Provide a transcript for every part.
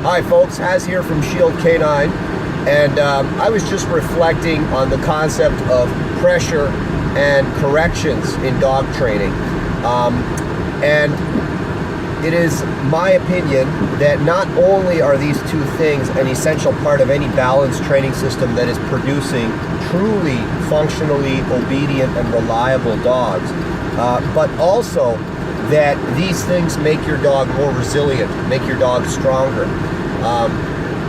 Hi folks, Haz here from Shield Canine, and I was just reflecting on the concept of pressure and corrections in dog training. And it is my opinion that not only are these two things an essential part of any balanced training system that is producing truly functionally obedient and reliable dogs, but also that these things make your dog more resilient, make your dog stronger.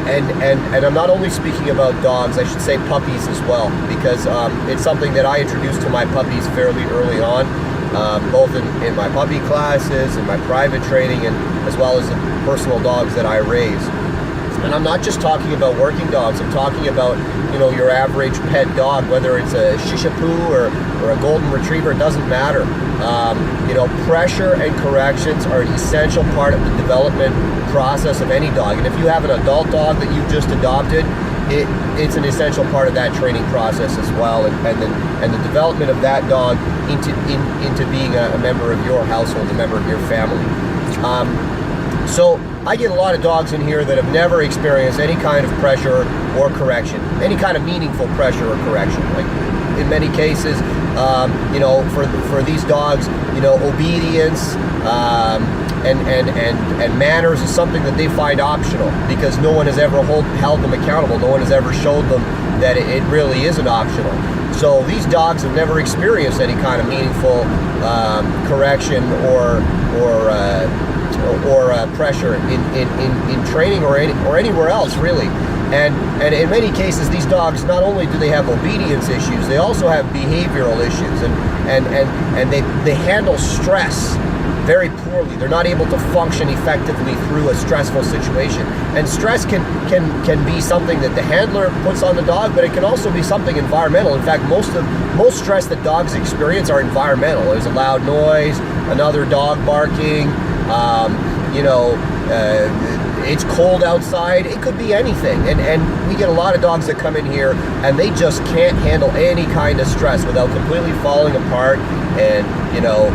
And I'm not only speaking about dogs, I should say puppies as well, because it's something that I introduced to my puppies fairly early on, both in my puppy classes, in my private training, and as well as the personal dogs that I raise. And I'm not just talking about working dogs, I'm talking about, you know, your average pet dog, whether it's a Shih-Tzu or a Golden Retriever, it doesn't matter. You know, pressure and corrections are an essential part of the development process of any dog. And if you have an adult dog that you've just adopted, it's an essential part of that training process as well, and the development of that dog into being a member of your household, a member of your family. So I get a lot of dogs in here that have never experienced any kind of pressure or correction, any kind of meaningful pressure or correction. Like in many cases, you know, for these dogs, you know, obedience and manners is something that they find optional because no one has ever held them accountable. No one has ever showed them that it really isn't optional. So these dogs have never experienced any kind of meaningful correction or pressure in training or anywhere else really. And in many cases, these dogs, not only do they have obedience issues, they also have behavioral issues, and they handle stress very poorly. They're not able to function effectively through a stressful situation. And stress can be something that the handler puts on the dog, but it can also be something environmental. In fact, most stress that dogs experience are environmental. There's a loud noise, another dog barking, you know, it's cold outside. It could be anything. And we get a lot of dogs that come in here and they just can't handle any kind of stress without completely falling apart and, you know,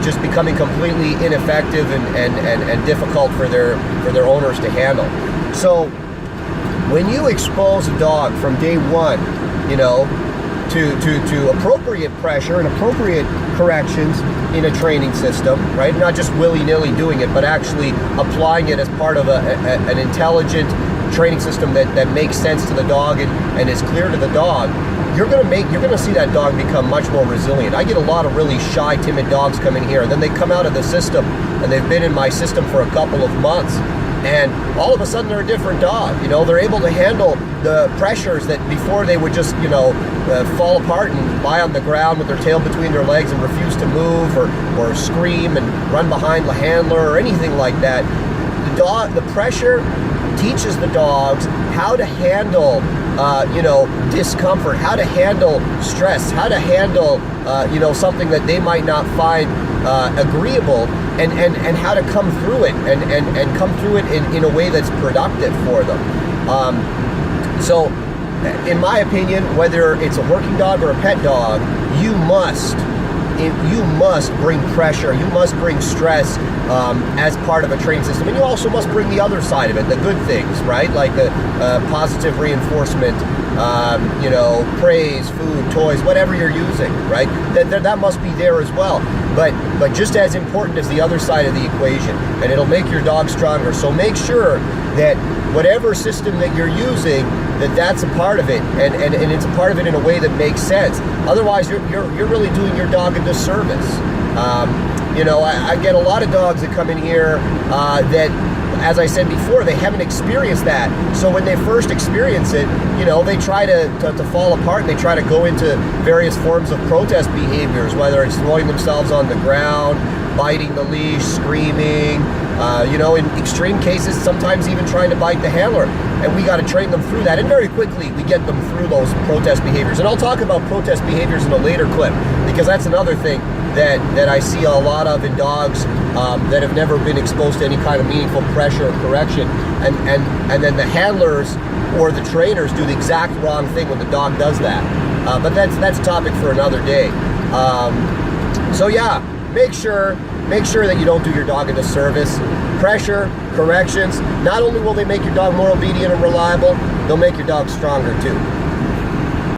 just becoming completely ineffective and difficult for their owners to handle. So when you expose a dog from day one, you know, to appropriate pressure and appropriate corrections in a training system, right? Not just willy-nilly doing it, but actually applying it as part of an intelligent training system that makes sense to the dog and is clear to the dog. You're gonna see that dog become much more resilient. I get a lot of really shy, timid dogs come in here, and then they come out of the system, and they've been in my system for a couple of months, and all of a sudden they're a different dog. You know, they're able to handle the pressures that before they would just, you know, fall apart and lie on the ground with their tail between their legs and refuse to move or scream and run behind the handler or anything like that. The pressure teaches the dogs how to handle you know, discomfort, how to handle stress, how to handle you know, something that they might not find agreeable, and how to come through it and come through it in a way that's productive for them. So in my opinion, whether it's a working dog or a pet dog, you must bring pressure, you must bring stress as part of a training system, and you also must bring the other side of it, the good things, right? Like the positive reinforcement, you know, praise, food, toys, whatever you're using, right? That must be there as well. But just as important as the other side of the equation, and it'll make your dog stronger. So make sure that whatever system that you're using, that's a part of it, and it's a part of it in a way that makes sense. Otherwise, you're really doing your dog a disservice. You know, I get a lot of dogs that come in here that, as I said before, they haven't experienced that. So when they first experience it, you know, they try to fall apart, and they try to go into various forms of protest behaviors, whether it's throwing themselves on the ground, biting the leash, screaming, you know, in extreme cases, sometimes even trying to bite the handler. And we got to train them through that. And very quickly, we get them through those protest behaviors. And I'll talk about protest behaviors in a later clip, because that's another thing that I see a lot of in dogs that have never been exposed to any kind of meaningful pressure or correction. And then the handlers or the trainers do the exact wrong thing when the dog does that. But that's a topic for another day. So yeah, make sure make sure that you don't do your dog a disservice. Pressure, corrections, not only will they make your dog more obedient and reliable, they'll make your dog stronger too.